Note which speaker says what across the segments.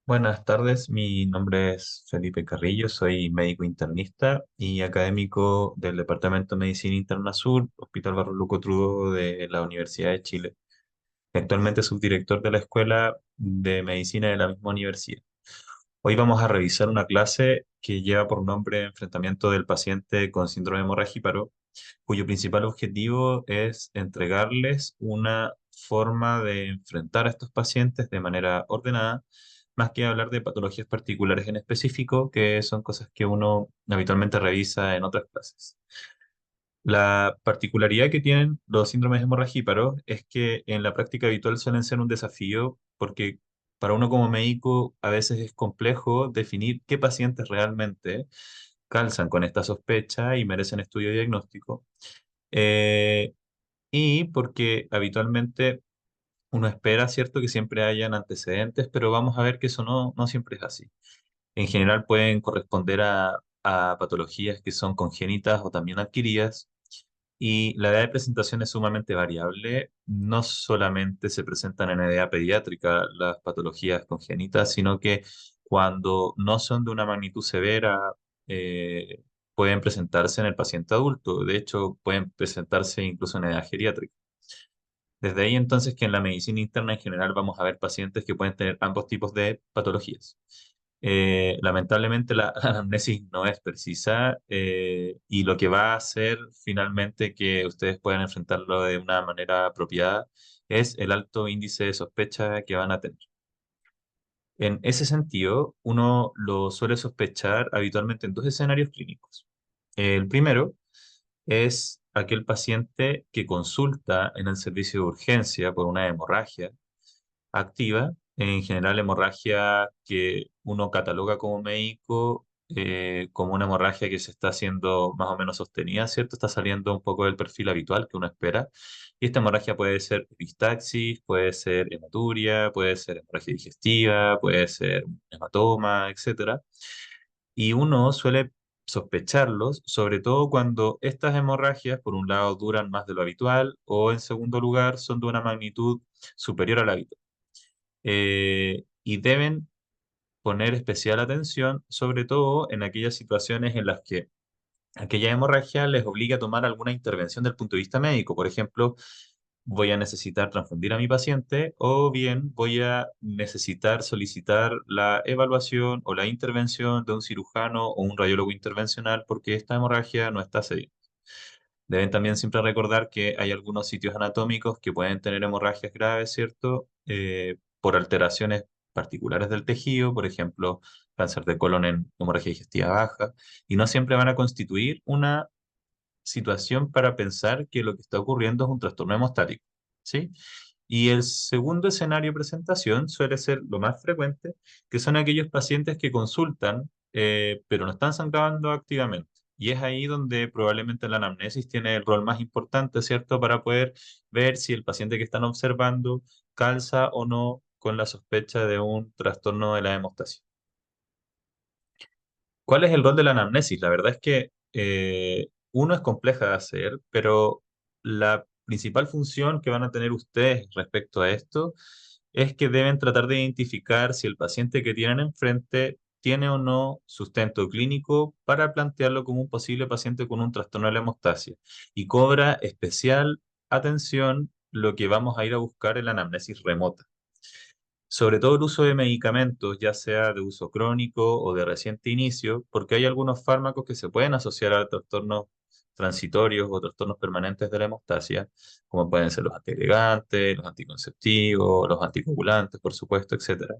Speaker 1: Buenas tardes, mi nombre es Felipe Carrillo, soy médico internista y académico del Departamento de Medicina Interna Sur, Hospital Barro Luco Trudó de la Universidad de Chile. Actualmente subdirector de la Escuela de Medicina de la misma universidad. Hoy vamos a revisar una clase que lleva por nombre Enfrentamiento del paciente con síndrome hemorrágico, cuyo principal objetivo es entregarles una forma de enfrentar a estos pacientes de manera ordenada, más que hablar de patologías particulares en específico, que son cosas que uno habitualmente revisa en otras clases. La particularidad que tienen los síndromes hemorragíparos es que en la práctica habitual suelen ser un desafío porque para uno como médico a veces es complejo definir qué pacientes realmente calzan con esta sospecha y merecen estudio diagnóstico. Eh, y porque habitualmente uno espera, ¿cierto?, que siempre hayan antecedentes, pero vamos a ver que eso no siempre es así. En general pueden corresponder a patologías que son congénitas o también adquiridas, y la edad de presentación es sumamente variable. No solamente se presentan en edad pediátrica las patologías congénitas, sino que cuando no son de una magnitud severa, pueden presentarse en el paciente adulto. De hecho, pueden presentarse incluso en edad geriátrica. Desde ahí entonces que en la medicina interna en general vamos a ver pacientes que pueden tener ambos tipos de patologías. Lamentablemente la anamnesis no es precisa, y lo que va a hacer finalmente que ustedes puedan enfrentarlo de una manera apropiada es el alto índice de sospecha que van a tener. En ese sentido, uno lo suele sospechar habitualmente en dos escenarios clínicos. El primero es aquel paciente que consulta en el servicio de urgencia por una hemorragia activa, en general hemorragia que uno cataloga como médico, como una hemorragia que se está haciendo más o menos sostenida, ¿cierto? Está saliendo un poco del perfil habitual que uno espera. Y esta hemorragia puede ser epistaxis, puede ser hematuria, puede ser hemorragia digestiva, puede ser un hematoma, etcétera. Y uno suele sospecharlos, sobre todo cuando estas hemorragias, por un lado, duran más de lo habitual o, en segundo lugar, son de una magnitud superior a la habitual. Y deben poner especial atención, sobre todo en aquellas situaciones en las que aquella hemorragia les obliga a tomar alguna intervención del punto de vista médico. Por ejemplo, voy a necesitar transfundir a mi paciente o bien voy a necesitar solicitar la evaluación o la intervención de un cirujano o un radiólogo intervencional porque esta hemorragia no está cediendo. Deben también siempre recordar que hay algunos sitios anatómicos que pueden tener hemorragias graves, ¿cierto? Por alteraciones particulares del tejido, por ejemplo, cáncer de colon en hemorragia digestiva baja, y no siempre van a constituir una situación para pensar que lo que está ocurriendo es un trastorno hemostático, ¿sí? Y el segundo escenario de presentación suele ser lo más frecuente, que son aquellos pacientes que consultan, pero no están sangrando activamente. Y es ahí donde probablemente la anamnesis tiene el rol más importante, ¿cierto? Para poder ver si el paciente que están observando calza o no con la sospecha de un trastorno de la hemostasia. ¿Cuál es el rol de la anamnesis? La verdad es que uno es compleja de hacer, pero la principal función que van a tener ustedes respecto a esto es que deben tratar de identificar si el paciente que tienen enfrente tiene o no sustento clínico para plantearlo como un posible paciente con un trastorno de la hemostasia. Y cobra especial atención lo que vamos a ir a buscar en la anamnesis remota. Sobre todo el uso de medicamentos, ya sea de uso crónico o de reciente inicio, porque hay algunos fármacos que se pueden asociar a trastornos transitorios o trastornos permanentes de la hemostasia, como pueden ser los antiagregantes, los anticonceptivos, los anticoagulantes, por supuesto, etcétera.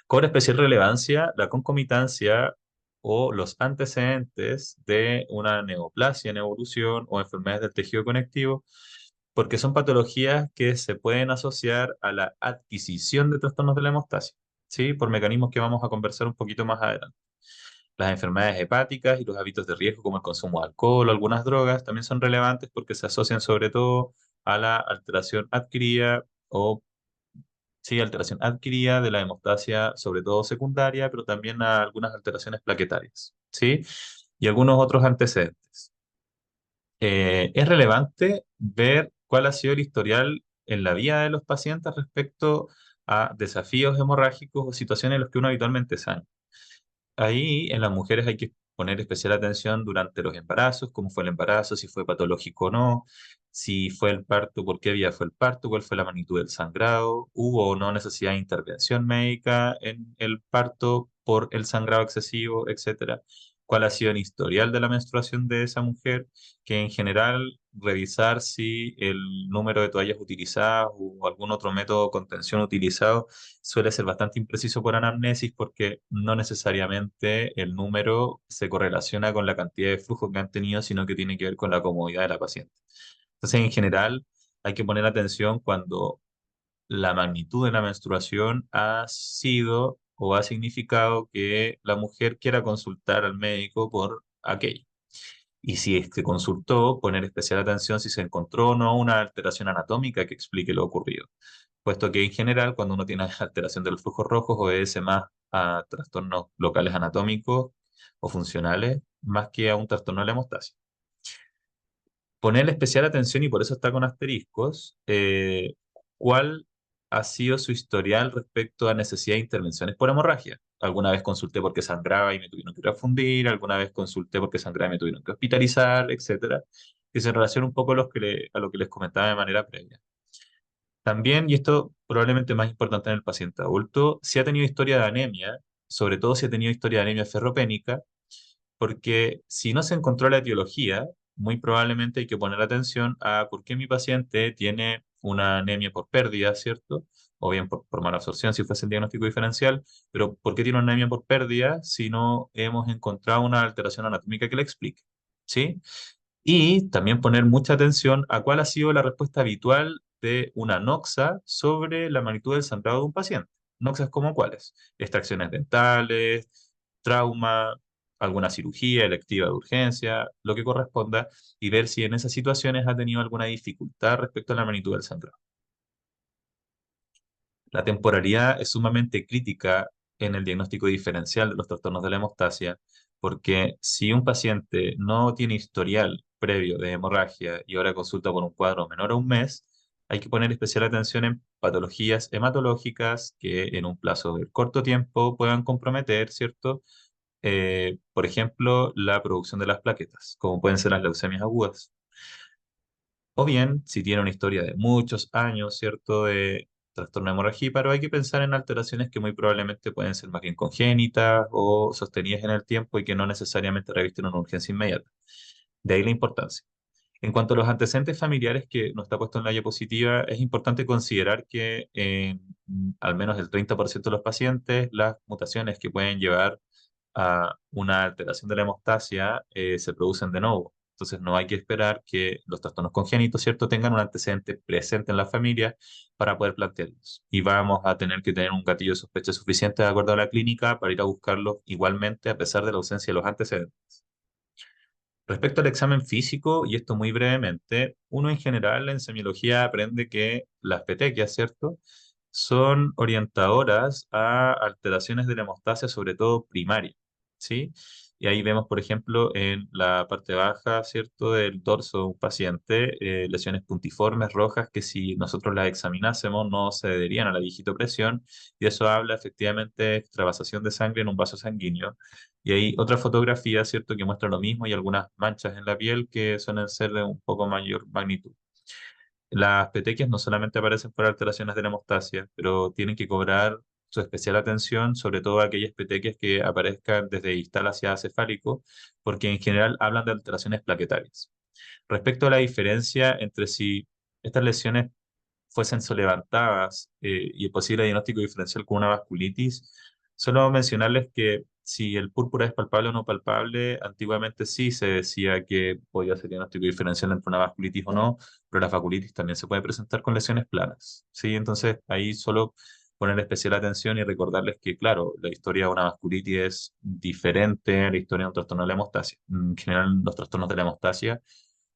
Speaker 1: Cobra especial relevancia la concomitancia o los antecedentes de una neoplasia en evolución o enfermedades del tejido conectivo, porque son patologías que se pueden asociar a la adquisición de trastornos de la hemostasia, ¿sí? Por mecanismos que vamos a conversar un poquito más adelante. Las enfermedades hepáticas y los hábitos de riesgo como el consumo de alcohol o algunas drogas también son relevantes porque se asocian sobre todo a la alteración adquirida o sí, alteración adquirida de la hemostasia, sobre todo secundaria, pero también a algunas alteraciones plaquetarias, ¿sí? Y algunos otros antecedentes. Es relevante ver cuál ha sido el historial en la vida de los pacientes respecto a desafíos hemorrágicos o situaciones en las que uno habitualmente sangra. Ahí en las mujeres hay que poner especial atención durante los embarazos, cómo fue el embarazo, si fue patológico o no, si fue el parto, por qué vía fue el parto, cuál fue la magnitud del sangrado, hubo o no necesidad de intervención médica en el parto por el sangrado excesivo, etcétera. Cuál ha sido el historial de la menstruación de esa mujer, que en general revisar si el número de toallas utilizadas o algún otro método de contención utilizado suele ser bastante impreciso por anamnesis porque no necesariamente el número se correlaciona con la cantidad de flujo que han tenido, sino que tiene que ver con la comodidad de la paciente. Entonces, en general, hay que poner atención cuando la magnitud de la menstruación ha sido o ha significado que la mujer quiera consultar al médico por aquello. Y si es que consultó, poner especial atención si se encontró o no una alteración anatómica que explique lo ocurrido, puesto que en general cuando uno tiene alteración de los flujos rojos obedece más a trastornos locales anatómicos o funcionales más que a un trastorno de la hemostasia. Ponerle especial atención, y por eso está con asteriscos, cuál ha sido su historial respecto a necesidad de intervenciones por hemorragia. Alguna vez consulté porque sangraba y me tuvieron que refundir, alguna vez consulté porque sangraba y me tuvieron que hospitalizar, etcétera, que se relaciona un poco a lo que les comentaba de manera previa. También, y esto probablemente más importante en el paciente adulto, si ha tenido historia de anemia, sobre todo si ha tenido historia de anemia ferropénica, porque si no se encontró la etiología, muy probablemente hay que poner atención a por qué mi paciente tiene una anemia por pérdida, ¿cierto? O bien por mala absorción si fuese el diagnóstico diferencial, pero ¿por qué tiene una anemia por pérdida si no hemos encontrado una alteración anatómica que le explique? ¿Sí? Y también poner mucha atención a cuál ha sido la respuesta habitual de una NOXA sobre la magnitud del sangrado de un paciente. ¿NOXAs como cuáles? Extracciones dentales, trauma, alguna cirugía electiva de urgencia, lo que corresponda, y ver si en esas situaciones ha tenido alguna dificultad respecto a la magnitud del sangrado. La temporalidad es sumamente crítica en el diagnóstico diferencial de los trastornos de la hemostasia, porque si un paciente no tiene historial previo de hemorragia y ahora consulta por un cuadro menor a un mes, hay que poner especial atención en patologías hematológicas que en un plazo de corto tiempo puedan comprometer, ¿cierto? Por ejemplo, la producción de las plaquetas, como pueden ser las leucemias agudas. O bien, si tiene una historia de muchos años, ¿cierto?, de trastorno de hemorragia, pero hay que pensar en alteraciones que muy probablemente pueden ser más bien congénitas o sostenidas en el tiempo y que no necesariamente revisten una urgencia inmediata. De ahí la importancia. En cuanto a los antecedentes familiares que no está puesto en la diapositiva, es importante considerar que en al menos el 30% de los pacientes, las mutaciones que pueden llevar a una alteración de la hemostasia se producen de nuevo. Entonces no hay que esperar que los trastornos congénitos, ¿cierto?, tengan un antecedente presente en la familia para poder plantearlos. Y vamos a tener que tener un gatillo de sospecha suficiente de acuerdo a la clínica para ir a buscarlos igualmente a pesar de la ausencia de los antecedentes. Respecto al examen físico, y esto muy brevemente, uno en general en semiología aprende que las petequias, ¿cierto?, son orientadoras a alteraciones de la hemostasia, sobre todo primaria, ¿sí? Y ahí vemos, por ejemplo, en la parte baja, ¿cierto?, del dorso de un paciente, lesiones puntiformes rojas que si nosotros las examinásemos no se adherían a la digitopresión, y eso habla efectivamente de extravasación de sangre en un vaso sanguíneo. Y hay otra fotografía, ¿cierto?, que muestra lo mismo y algunas manchas en la piel que suelen ser de un poco mayor magnitud. Las petequias no solamente aparecen por alteraciones de la hemostasia, pero tienen que cobrar su especial atención, sobre todo aquellas petequias que aparezcan desde distal hacia cefálico, porque en general hablan de alteraciones plaquetarias. Respecto a la diferencia entre si estas lesiones fuesen levantadas y el posible diagnóstico diferencial con una vasculitis, solo mencionarles que si el púrpura es palpable o no palpable, antiguamente sí se decía que podía ser diagnóstico diferencial entre una vasculitis o no, pero la vasculitis también se puede presentar con lesiones planas, ¿sí? Entonces ahí solo poner especial atención y recordarles que, claro, la historia de una vasculitis es diferente a la historia de un trastorno de la hemostasia. En general, los trastornos de la hemostasia,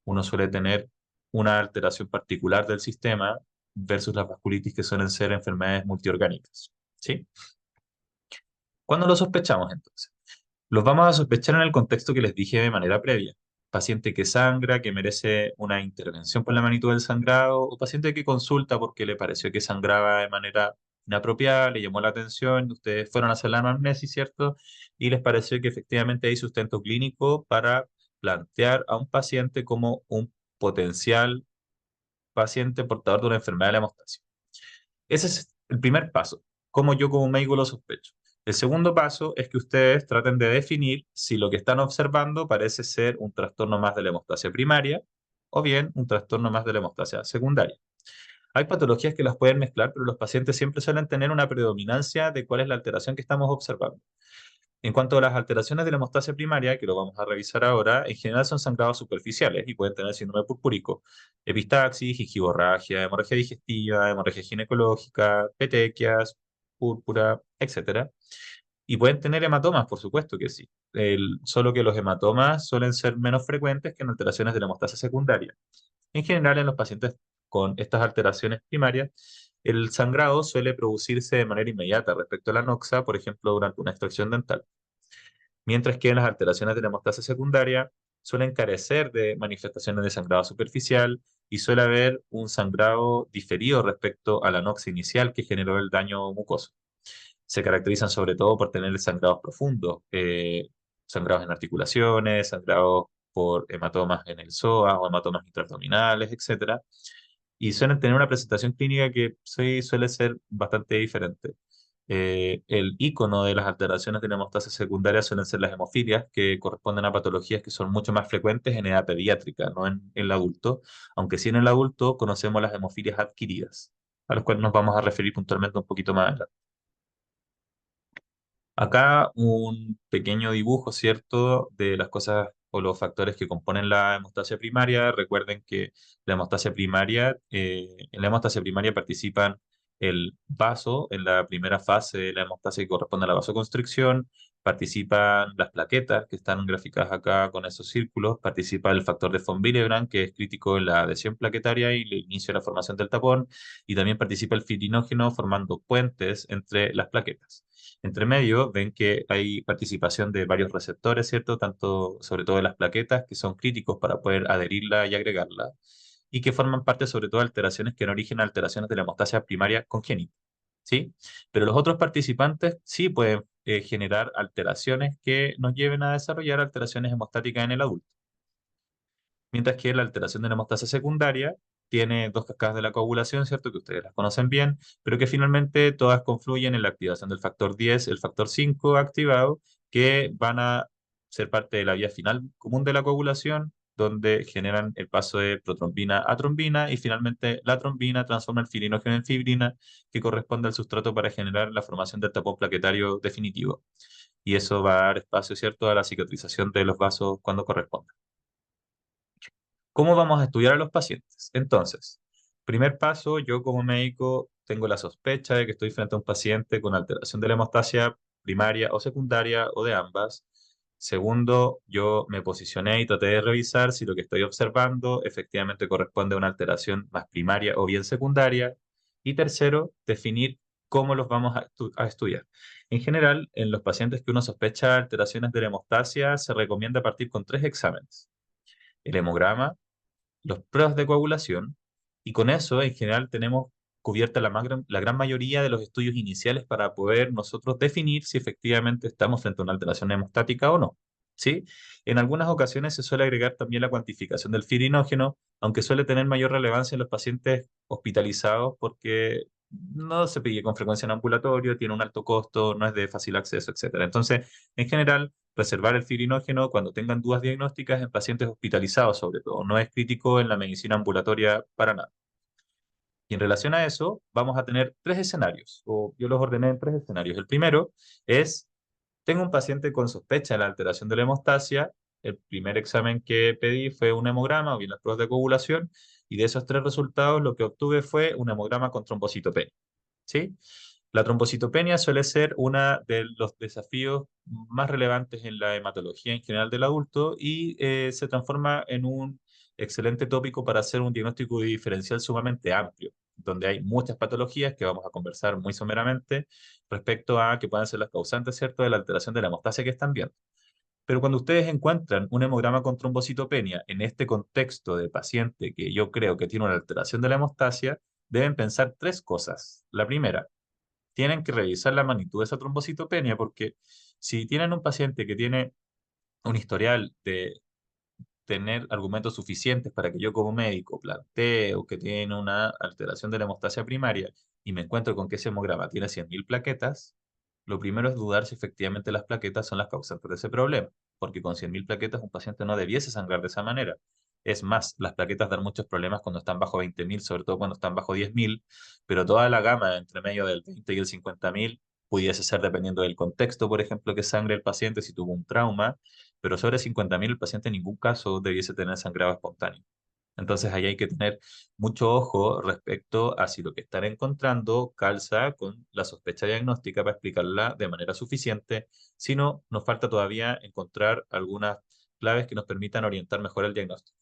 Speaker 1: uno suele tener una alteración particular del sistema versus las vasculitis que suelen ser enfermedades multiorgánicas. ¿Sí? ¿Cuándo lo sospechamos entonces? Los vamos a sospechar en el contexto que les dije de manera previa. Paciente que sangra, que merece una intervención por la magnitud del sangrado, o paciente que consulta porque le pareció que sangraba de manera inapropiada, le llamó la atención, ustedes fueron a hacer la anamnesis, ¿cierto? Y les pareció que efectivamente hay sustento clínico para plantear a un paciente como un potencial paciente portador de una enfermedad de la hemostasia. Ese es el primer paso, como yo como médico lo sospecho. El segundo paso es que ustedes traten de definir si lo que están observando parece ser un trastorno más de la hemostasia primaria o bien un trastorno más de la hemostasia secundaria. Hay patologías que las pueden mezclar, pero los pacientes siempre suelen tener una predominancia de cuál es la alteración que estamos observando. En cuanto a las alteraciones de la hemostasia primaria, que lo vamos a revisar ahora, en general son sangrados superficiales y pueden tener síndrome purpúrico, epistaxis, gingivorragia, hemorragia digestiva, hemorragia ginecológica, petequias, púrpura, etcétera. Y pueden tener hematomas, por supuesto que sí. Solo que los hematomas suelen ser menos frecuentes que en alteraciones de la hemostasia secundaria. En general, en los pacientes con estas alteraciones primarias, el sangrado suele producirse de manera inmediata respecto a la noxa, por ejemplo, durante una extracción dental, mientras que en las alteraciones de la hemostasia secundaria suelen carecer de manifestaciones de sangrado superficial y suele haber un sangrado diferido respecto a la noxa inicial que generó el daño mucoso. Se caracterizan sobre todo por tener sangrados profundos, sangrados en articulaciones, sangrados por hematomas en el psoas o hematomas intraabdominales, etcétera, y suelen tener una presentación clínica que sí suele ser bastante diferente. El icono de las alteraciones de la hemostasia secundaria suelen ser las hemofilias, que corresponden a patologías que son mucho más frecuentes en edad pediátrica, no en el adulto, aunque sí en el adulto conocemos las hemofilias adquiridas, a las cuales nos vamos a referir puntualmente un poquito más adelante. Acá un pequeño dibujo, ¿cierto?, de las cosas o los factores que componen la hemostasia primaria. Recuerden que la hemostasia primaria, en la hemostasia primaria participan el vaso en la primera fase de la hemostasia que corresponde a la vasoconstricción, participan las plaquetas que están graficadas acá con esos círculos, participa el factor de von Willebrand, que es crítico en la adhesión plaquetaria y el inicio de la formación del tapón, y también participa el fibrinógeno formando puentes entre las plaquetas. Entre medio, ven que hay participación de varios receptores, ¿cierto? Tanto, sobre todo de las plaquetas, que son críticos para poder adherirla y agregarla, y que forman parte, sobre todo, de alteraciones que dan origen a alteraciones de la hemostasia primaria congénita, ¿sí? Pero los otros participantes sí pueden generar alteraciones que nos lleven a desarrollar alteraciones hemostáticas en el adulto. Mientras que la alteración de la hemostasia secundaria tiene dos cascadas de la coagulación, ¿cierto? Que ustedes las conocen bien, pero que finalmente todas confluyen en la activación del factor 10, el factor 5 activado, que van a ser parte de la vía final común de la coagulación, donde generan el paso de protrombina a trombina y finalmente la trombina transforma el filinógeno en fibrina, que corresponde al sustrato para generar la formación del tapón plaquetario definitivo. Y eso va a dar espacio, ¿cierto?, a la cicatrización de los vasos cuando corresponda. ¿Cómo vamos a estudiar a los pacientes? Entonces, primer paso, yo como médico tengo la sospecha de que estoy frente a un paciente con alteración de la hemostasia primaria o secundaria o de ambas. Segundo, yo me posicioné y traté de revisar si lo que estoy observando efectivamente corresponde a una alteración más primaria o bien secundaria. Y tercero, definir cómo los vamos a estudiar. En general, en los pacientes que uno sospecha alteraciones de la hemostasia, se recomienda partir con tres exámenes: el hemograma, los pruebas de coagulación, y con eso en general tenemos cubierta la gran mayoría de los estudios iniciales para poder nosotros definir si efectivamente estamos frente a una alteración hemostática o no. ¿Sí? En algunas ocasiones se suele agregar también la cuantificación del fibrinogen, aunque suele tener mayor relevancia en los pacientes hospitalizados porque no se pide con frecuencia en ambulatorio, tiene un alto costo, no es de fácil acceso, etcétera. Entonces, en general, reservar el fibrinógeno cuando tengan dudas diagnósticas en pacientes hospitalizados, sobre todo. No es crítico en la medicina ambulatoria para nada. Y en relación a eso, vamos a tener tres escenarios, o yo los ordené en tres escenarios. El primero es: tengo un paciente con sospecha de la alteración de la hemostasia. El primer examen que pedí fue un hemograma o bien las pruebas de coagulación, y de esos tres resultados lo que obtuve fue un hemograma con trombocitopenia. ¿Sí? La trombocitopenia suele ser uno de los desafíos más relevantes en la hematología en general del adulto y se transforma en un excelente tópico para hacer un diagnóstico diferencial sumamente amplio, donde hay muchas patologías que vamos a conversar muy someramente respecto a que puedan ser las causantes, ¿cierto?, de la alteración de la hemostasia que están viendo. Pero cuando ustedes encuentran un hemograma con trombocitopenia en este contexto de paciente que yo creo que tiene una alteración de la hemostasia, deben pensar tres cosas. La primera: tienen que revisar la magnitud de esa trombocitopenia porque si tienen un paciente que tiene un historial de tener argumentos suficientes para que yo como médico planteo que tiene una alteración de la hemostasia primaria y me encuentro con que ese hemograma tiene 100.000 plaquetas, lo primero es dudar si efectivamente las plaquetas son las causantes de ese problema, porque con 100.000 plaquetas un paciente no debiese sangrar de esa manera. Es más, las plaquetas dan muchos problemas cuando están bajo 20.000, sobre todo cuando están bajo 10.000, pero toda la gama entre medio del 20 y el 50.000 pudiese ser dependiendo del contexto, por ejemplo, que sangre el paciente si tuvo un trauma, pero sobre 50.000 el paciente en ningún caso debiese tener sangrado espontáneo. Entonces ahí hay que tener mucho ojo respecto a si lo que están encontrando calza con la sospecha diagnóstica para explicarla de manera suficiente. Si no, nos falta todavía encontrar algunas claves que nos permitan orientar mejor el diagnóstico.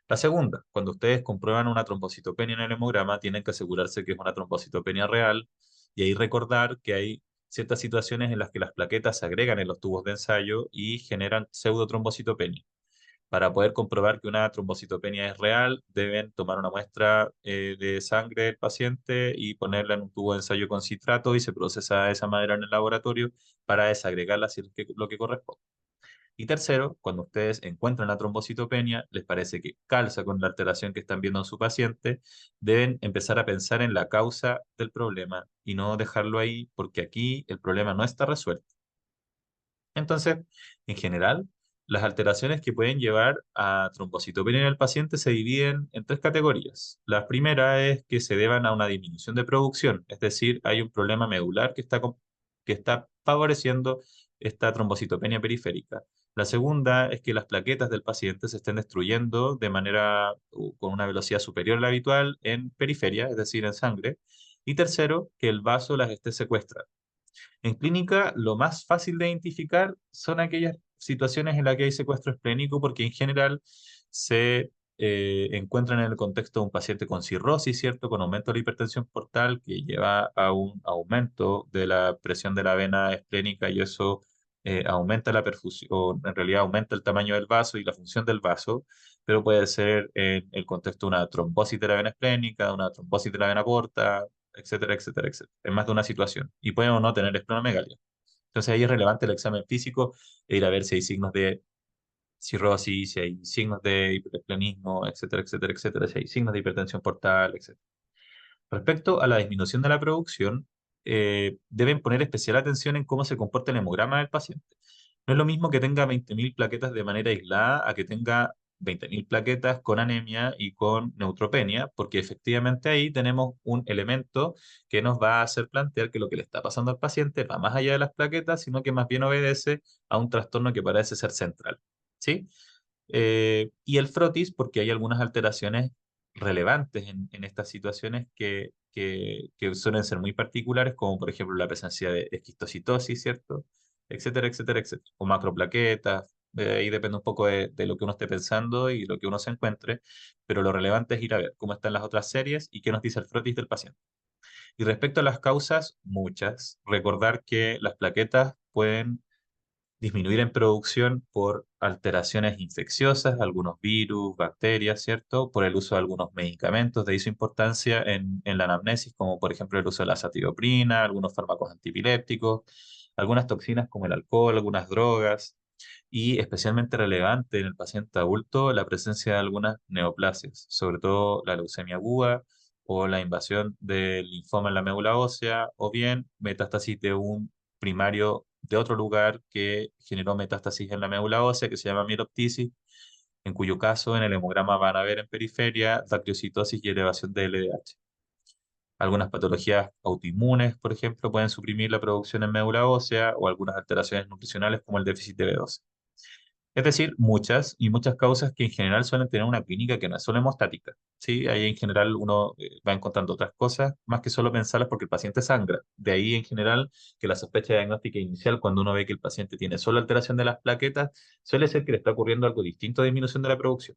Speaker 1: La segunda, cuando ustedes comprueban una trombocitopenia en el hemograma, tienen que asegurarse que es una trombocitopenia real y ahí recordar que hay ciertas situaciones en las que las plaquetas se agregan en los tubos de ensayo y generan pseudotrombocitopenia. Para poder comprobar que una trombocitopenia es real, deben tomar una muestra de sangre del paciente y ponerla en un tubo de ensayo con citrato y se procesa de esa manera en el laboratorio para desagregarla si es lo que corresponde. Y tercero, cuando ustedes encuentran la trombocitopenia, les parece que calza con la alteración que están viendo en su paciente, deben empezar a pensar en la causa del problema y no dejarlo ahí porque aquí el problema no está resuelto. Entonces, en general, las alteraciones que pueden llevar a trombocitopenia en el paciente se dividen en tres categorías. La primera es que se deban a una disminución de producción, es decir, hay un problema medular que está favoreciendo esta trombocitopenia periférica. La segunda es que las plaquetas del paciente se estén destruyendo de manera con una velocidad superior a la habitual en periferia, es decir, en sangre. Y tercero, que el vaso las esté secuestrando. En clínica, lo más fácil de identificar son aquellas situaciones en las que hay secuestro esplénico, porque en general se encuentran en el contexto de un paciente con cirrosis, ¿cierto? Con aumento de la hipertensión portal, que lleva a un aumento de la presión de la vena esplénica y eso aumenta la perfusión, o en realidad aumenta el tamaño del vaso y la función del vaso, pero puede ser en el contexto de una trombosis de la vena esplénica, una trombosis de la vena porta, etcétera, etcétera, etcétera, en más de una situación. Y puede o no tener esplenomegalia. Entonces ahí es relevante el examen físico e ir a ver si hay signos de cirrosis, si hay signos de hiperesplenismo, etcétera, etcétera, etcétera, si hay signos de hipertensión portal, etcétera. Respecto a la disminución de la producción, deben poner especial atención en cómo se comporta el hemograma del paciente. No es lo mismo que tenga 20.000 plaquetas de manera aislada a que tenga 20.000 plaquetas con anemia y con neutropenia, porque efectivamente ahí tenemos un elemento que nos va a hacer plantear que lo que le está pasando al paciente va más allá de las plaquetas, sino que más bien obedece a un trastorno que parece ser central. ¿Sí? Y el frotis, porque hay algunas alteraciones relevantes en estas situaciones que suelen ser muy particulares, como por ejemplo la presencia de esquistocitosis, ¿cierto? Etcétera, etcétera, etcétera. O macroplaquetas, ahí depende un poco de lo que uno esté pensando y lo que uno se encuentre, pero lo relevante es ir a ver cómo están las otras series y qué nos dice el frotis del paciente. Y respecto a las causas, muchas. Recordar que las plaquetas pueden disminuir en producción por alteraciones infecciosas, algunos virus, bacterias, ¿cierto? Por el uso de algunos medicamentos, de ahí su importancia en la anamnesis, como por ejemplo el uso de la azatioprina, algunos fármacos antipilépticos, algunas toxinas como el alcohol, algunas drogas, y especialmente relevante en el paciente adulto la presencia de algunas neoplasias, sobre todo la leucemia aguda o la invasión del linfoma en la médula ósea, o bien metástasis de un primario de otro lugar que generó metástasis en la médula ósea, que se llama mieloptisis, en cuyo caso en el hemograma van a ver en periferia dactiocitosis y elevación de LDH. Algunas patologías autoinmunes, por ejemplo, pueden suprimir la producción en médula ósea o algunas alteraciones nutricionales como el déficit de B12. Es decir, muchas y muchas causas que en general suelen tener una clínica que no es solo hemostática. ¿Sí? Ahí en general uno va encontrando otras cosas más que solo pensarlas porque el paciente sangra. De ahí en general que la sospecha diagnóstica inicial, cuando uno ve que el paciente tiene solo alteración de las plaquetas, suele ser que le está ocurriendo algo distinto a disminución de la producción.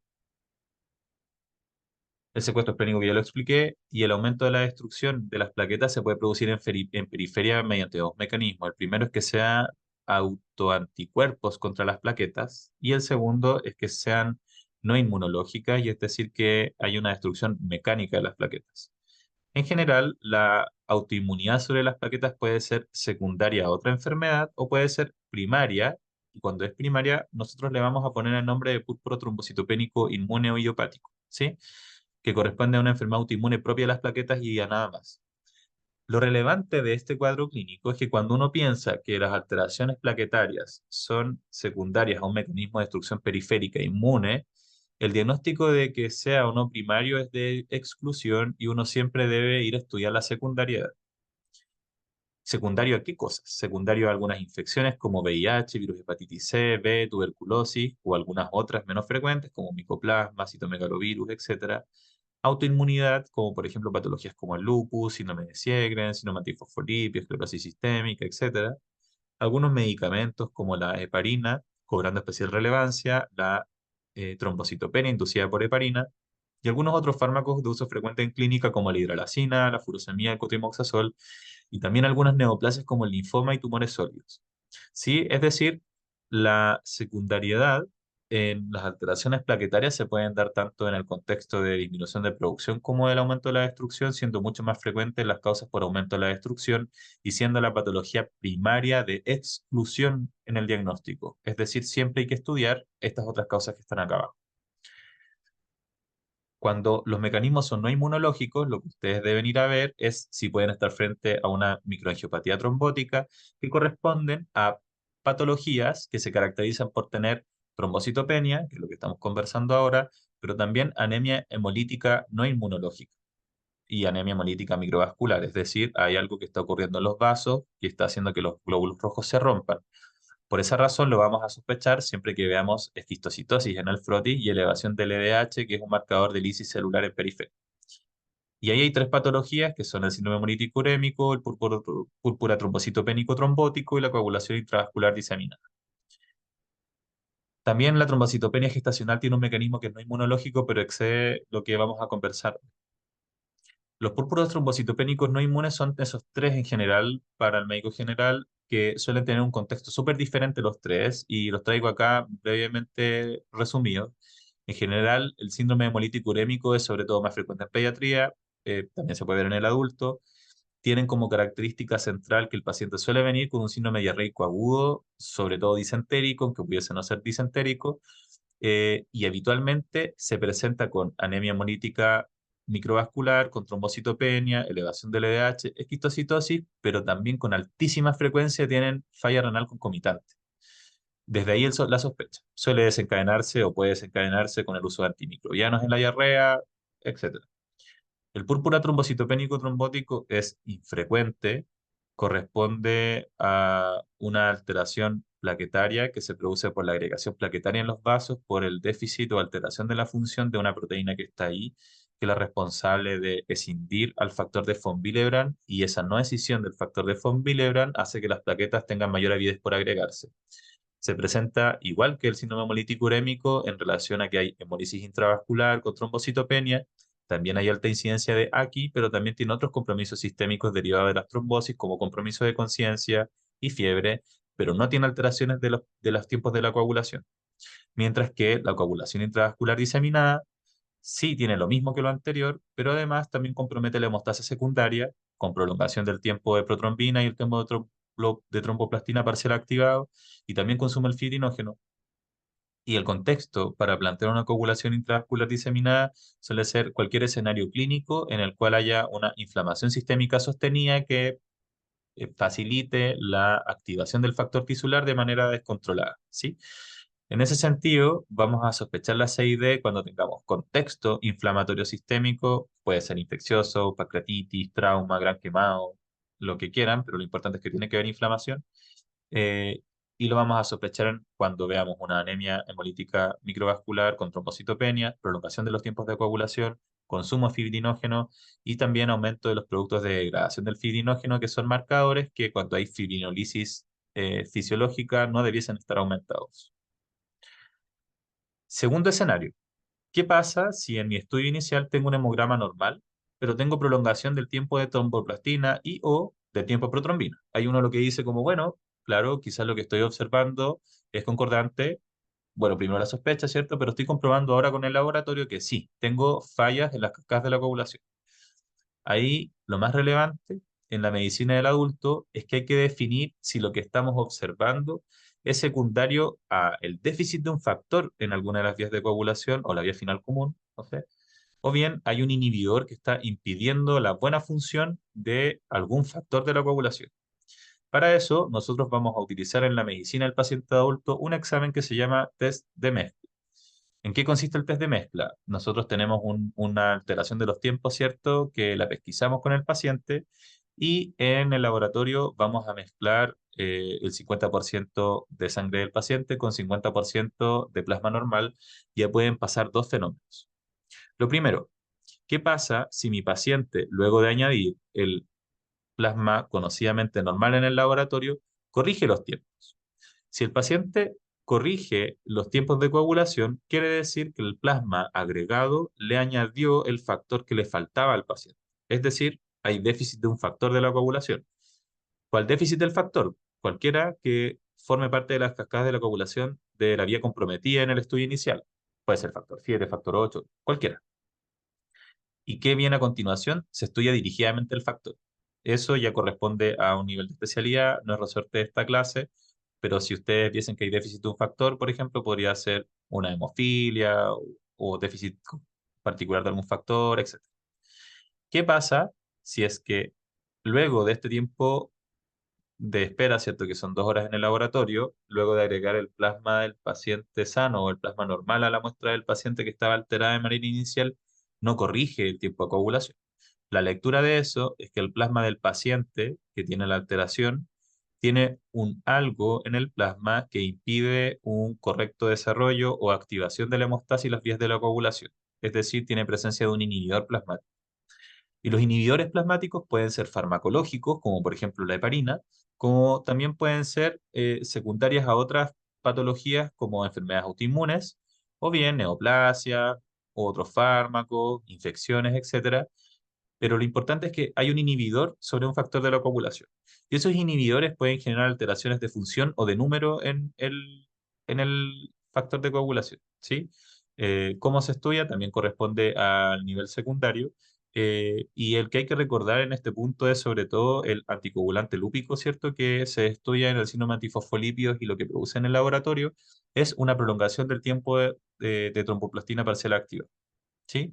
Speaker 1: El secuestro esplénico que ya lo expliqué y el aumento de la destrucción de las plaquetas se puede producir en periferia mediante dos mecanismos. El primero es que sea autoanticuerpos contra las plaquetas y el segundo es que sean no inmunológicas y es decir que hay una destrucción mecánica de las plaquetas. En general, la autoinmunidad sobre las plaquetas puede ser secundaria a otra enfermedad o puede ser primaria. Y cuando es primaria, nosotros le vamos a poner el nombre de púrpura trombocitopénico inmune o idiopático, ¿sí? Que corresponde a una enfermedad autoinmune propia de las plaquetas y a nada más. Lo relevante de este cuadro clínico es que cuando uno piensa que las alteraciones plaquetarias son secundarias a un mecanismo de destrucción periférica inmune, el diagnóstico de que sea o no primario es de exclusión y uno siempre debe ir a estudiar la secundariedad. ¿Secundario a qué cosas? Secundario a algunas infecciones como VIH, virus de hepatitis C, B, tuberculosis o algunas otras menos frecuentes como micoplasma, citomegalovirus, etcétera. Autoinmunidad, como por ejemplo patologías como el lupus, síndrome de Sjögren, síndrome antifosfolípido, esclerosis sistémica, etcétera. Algunos medicamentos como la heparina, cobrando especial relevancia, la trombocitopenia inducida por heparina, y algunos otros fármacos de uso frecuente en clínica como la hidralazina, la furosemida, el cotrimoxazol, y también algunas neoplasias como el linfoma y tumores sólidos. ¿Sí? Es decir, la secundariedad en las alteraciones plaquetarias se pueden dar tanto en el contexto de disminución de producción como del aumento de la destrucción, siendo mucho más frecuentes las causas por aumento de la destrucción y siendo la patología primaria de exclusión en el diagnóstico. Es decir, siempre hay que estudiar estas otras causas que están acá abajo. Cuando los mecanismos son no inmunológicos, lo que ustedes deben ir a ver es si pueden estar frente a una microangiopatía trombótica que corresponden a patologías que se caracterizan por tener trombocitopenia, que es lo que estamos conversando ahora, pero también anemia hemolítica no inmunológica y anemia hemolítica microvascular, es decir, hay algo que está ocurriendo en los vasos y está haciendo que los glóbulos rojos se rompan. Por esa razón lo vamos a sospechar siempre que veamos esquistocitosis en el frotis y elevación del LDH, que es un marcador de lisis celular en periferia. Y ahí hay tres patologías que son el síndrome hemolítico urémico, el púrpura trombocitopénico trombótico y la coagulación intravascular diseminada. También la trombocitopenia gestacional tiene un mecanismo que no es inmunológico, pero excede lo que vamos a conversar. Los púrpuras trombocitopénicos no inmunes son esos tres en general para el médico general que suelen tener un contexto súper diferente los tres y los traigo acá brevemente resumidos. En general, el síndrome hemolítico urémico es sobre todo más frecuente en pediatría, también se puede ver en el adulto. Tienen como característica central que el paciente suele venir con un síndrome diarreico agudo, sobre todo disentérico, aunque pudiese no ser disentérico, y habitualmente se presenta con anemia hemolítica microvascular, con trombocitopenia, elevación del LDH, esquistocitosis, pero también con altísima frecuencia tienen falla renal concomitante. Desde ahí la sospecha. Suele desencadenarse o puede desencadenarse con el uso de antimicrobianos en la diarrea, etc. El púrpura trombocitopénico trombótico es infrecuente, corresponde a una alteración plaquetaria que se produce por la agregación plaquetaria en los vasos por el déficit o alteración de la función de una proteína que está ahí, que es la responsable de escindir al factor de von Willebrand, y esa no escisión del factor de von Willebrand hace que las plaquetas tengan mayor avidez por agregarse. Se presenta igual que el síndrome hemolítico urémico en relación a que hay hemólisis intravascular con trombocitopenia. También hay alta incidencia de AQI, pero también tiene otros compromisos sistémicos derivados de las trombosis, como compromiso de conciencia y fiebre, pero no tiene alteraciones de los tiempos de la coagulación. Mientras que la coagulación intravascular diseminada sí tiene lo mismo que lo anterior, pero además también compromete la hemostasia secundaria, con prolongación del tiempo de protrombina y el tiempo de tromboplastina parcial activado, y también consume el fibrinógeno. Y el contexto para plantear una coagulación intravascular diseminada suele ser cualquier escenario clínico en el cual haya una inflamación sistémica sostenida que facilite la activación del factor tisular de manera descontrolada, ¿sí? En ese sentido, vamos a sospechar la CID cuando tengamos contexto inflamatorio sistémico, puede ser infeccioso, pancreatitis, trauma, gran quemado, lo que quieran, pero lo importante es que tiene que haber inflamación. eh, y lo vamos a sospechar cuando veamos una anemia hemolítica microvascular con trombocitopenia, prolongación de los tiempos de coagulación, consumo de fibrinógeno y también aumento de los productos de degradación del fibrinógeno, que son marcadores que cuando hay fibrinolisis fisiológica no debiesen estar aumentados. Segundo escenario, ¿qué pasa si en mi estudio inicial tengo un hemograma normal, pero tengo prolongación del tiempo de tromboplastina y o del tiempo de protrombina? Hay uno lo que dice como, bueno, claro, quizás lo que estoy observando es concordante. Bueno, primero la sospecha, ¿cierto? Pero estoy comprobando ahora con el laboratorio que sí, tengo fallas en las cascadas de la coagulación. Ahí lo más relevante en la medicina del adulto es que hay que definir si lo que estamos observando es secundario a el déficit de un factor en alguna de las vías de coagulación o la vía final común, no sé, o bien hay un inhibidor que está impidiendo la buena función de algún factor de la coagulación. Para eso, nosotros vamos a utilizar en la medicina del paciente adulto un examen que se llama test de mezcla. ¿En qué consiste el test de mezcla? Nosotros tenemos una alteración de los tiempos, ¿cierto? Que la pesquisamos con el paciente y en el laboratorio vamos a mezclar el 50% de sangre del paciente con 50% de plasma normal. Ya pueden pasar dos fenómenos. Lo primero, ¿qué pasa si mi paciente, luego de añadir el plasma conocidamente normal en el laboratorio, corrige los tiempos? Si el paciente corrige los tiempos de coagulación, quiere decir que el plasma agregado le añadió el factor que le faltaba al paciente. Es decir, hay déficit de un factor de la coagulación. ¿Cuál déficit del factor? Cualquiera que forme parte de las cascadas de la coagulación de la vía comprometida en el estudio inicial. Puede ser factor 7, factor 8, cualquiera. ¿Y qué viene a continuación? Se estudia dirigidamente el factor. Eso ya corresponde a un nivel de especialidad, no es resorte de esta clase, pero si ustedes piensan que hay déficit de un factor, por ejemplo, podría ser una hemofilia o déficit particular de algún factor, etc. ¿Qué pasa si es que luego de este tiempo de espera, ¿cierto? Que son 2 horas en el laboratorio, luego de agregar el plasma del paciente sano o el plasma normal a la muestra del paciente que estaba alterada de manera inicial, no corrige el tiempo de coagulación? La lectura de eso es que el plasma del paciente que tiene la alteración tiene un algo en el plasma que impide un correcto desarrollo o activación de la hemostasis y las vías de la coagulación. Es decir, tiene presencia de un inhibidor plasmático. Y los inhibidores plasmáticos pueden ser farmacológicos, como por ejemplo la heparina, como también pueden ser secundarias a otras patologías como enfermedades autoinmunes, o bien neoplasia, otros fármacos, infecciones, etcétera. Pero lo importante es que hay un inhibidor sobre un factor de la coagulación. Y esos inhibidores pueden generar alteraciones de función o de número en el factor de coagulación, ¿sí? Cómo se estudia también corresponde al nivel secundario. Y el que hay que recordar en este punto es sobre todo el anticoagulante lúpico, ¿cierto? Que se estudia en el síndrome de antifosfolípidos y lo que produce en el laboratorio es una prolongación del tiempo de tromboplastina parcial activa. ¿Sí?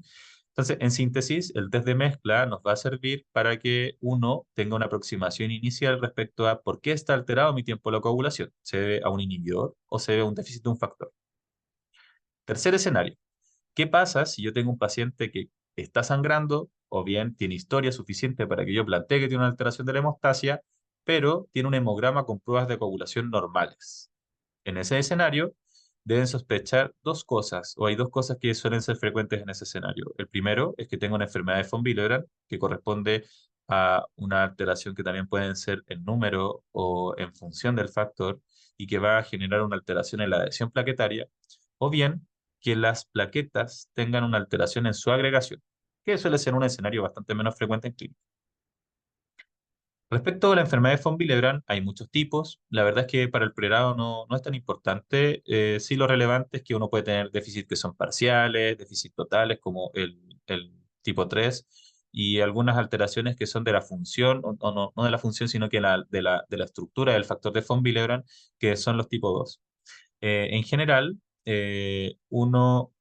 Speaker 1: Entonces, en síntesis, el test de mezcla nos va a servir para que uno tenga una aproximación inicial respecto a por qué está alterado mi tiempo de la coagulación. ¿Se debe a un inhibidor o se debe a un déficit de un factor? Tercer escenario. ¿Qué pasa si yo tengo un paciente que está sangrando o bien tiene historia suficiente para que yo plantee que tiene una alteración de la hemostasia, pero tiene un hemograma con pruebas de coagulación normales? En ese escenario, deben sospechar dos cosas, o hay dos cosas que suelen ser frecuentes en ese escenario. El primero es que tengo una enfermedad de von Willebrand, que corresponde a una alteración que también pueden ser en número o en función del factor, y que va a generar una alteración en la adhesión plaquetaria, o bien que las plaquetas tengan una alteración en su agregación, que suele ser un escenario bastante menos frecuente en clínica. Respecto a la enfermedad de von Willebrand, hay muchos tipos. La verdad es que para el pregrado no es tan importante. Sí, lo relevante es que uno puede tener déficits que son parciales, déficits totales como el tipo 3 y algunas alteraciones que son de la función, o no de la función, sino que de la estructura del factor de von Willebrand, que son los tipo 2. En general, uno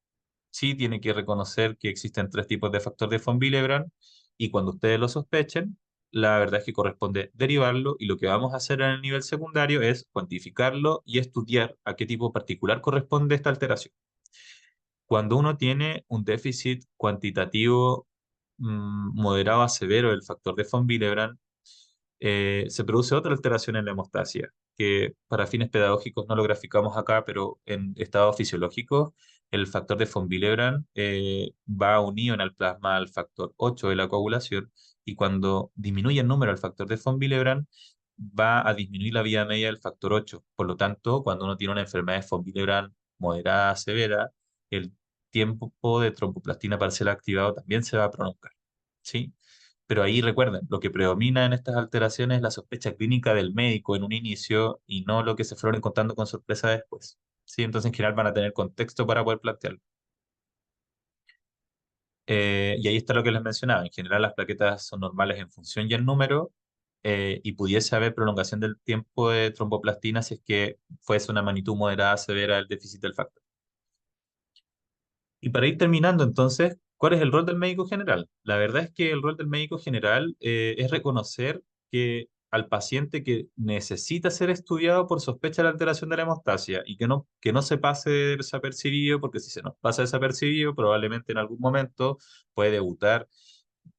Speaker 1: sí tiene que reconocer que existen tres tipos de factor de von Willebrand y cuando ustedes lo sospechen, la verdad es que corresponde derivarlo y lo que vamos a hacer en el nivel secundario es cuantificarlo y estudiar a qué tipo particular corresponde esta alteración. Cuando uno tiene un déficit cuantitativo moderado a severo del factor de von Willebrand, se produce otra alteración en la hemostasia, que para fines pedagógicos no lo graficamos acá, pero en estado fisiológico, el factor de von Willebrand va unido en el plasma al factor 8 de la coagulación, y cuando disminuye el número del factor de von Willebrand, va a disminuir la vida media del factor 8. Por lo tanto, cuando uno tiene una enfermedad de von Willebrand moderada a severa, el tiempo de tromboplastina parcial activado también se va a prolongar. ¿Sí? Pero ahí recuerden, lo que predomina en estas alteraciones es la sospecha clínica del médico en un inicio y no lo que se fueron encontrando con sorpresa después. ¿Sí? Entonces, en general van a tener contexto para poder plantearlo. Y ahí está lo que les mencionaba. En general, las plaquetas son normales en función y en número, y pudiese haber prolongación del tiempo de tromboplastina si es que fuese una magnitud moderada severa del déficit del factor. Y para ir terminando, entonces, ¿cuál es el rol del médico general? La verdad es que el rol del médico general es reconocer que al paciente que necesita ser estudiado por sospecha de alteración de la hemostasia y que no se pase desapercibido, porque si se nos pasa desapercibido, probablemente en algún momento puede debutar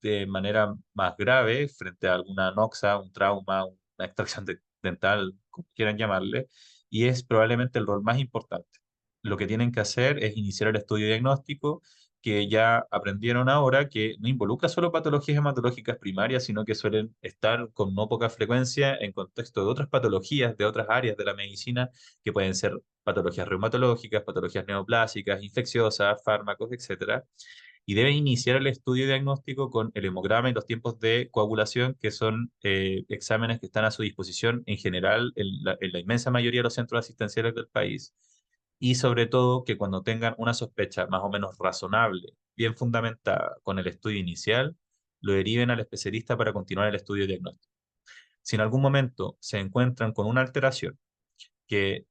Speaker 1: de manera más grave frente a alguna noxa, un trauma, una extracción dental, como quieran llamarle, y es probablemente el rol más importante. Lo que tienen que hacer es iniciar el estudio diagnóstico, que ya aprendieron ahora que no involucra solo patologías hematológicas primarias, sino que suelen estar con no poca frecuencia en contexto de otras patologías, de otras áreas de la medicina, que pueden ser patologías reumatológicas, patologías neoplásicas, infecciosas, fármacos, etcétera, y debe iniciar el estudio diagnóstico con el hemograma y los tiempos de coagulación, que son exámenes que están a su disposición en general en la inmensa mayoría de los centros asistenciales del país. Y sobre todo que cuando tengan una sospecha más o menos razonable, bien fundamentada con el estudio inicial, lo deriven al especialista para continuar el estudio diagnóstico. Si en algún momento se encuentran con una alteración que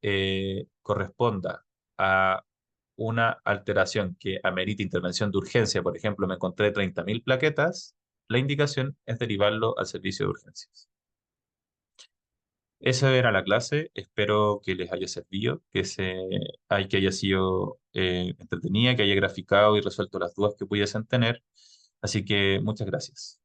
Speaker 1: corresponda a una alteración que amerite intervención de urgencia, por ejemplo, me encontré 30.000 plaquetas, la indicación es derivarlo al servicio de urgencias. Esa era la clase, espero que les haya servido, que haya sido entretenida, que haya graficado y resuelto las dudas que pudiesen tener. Así que muchas gracias.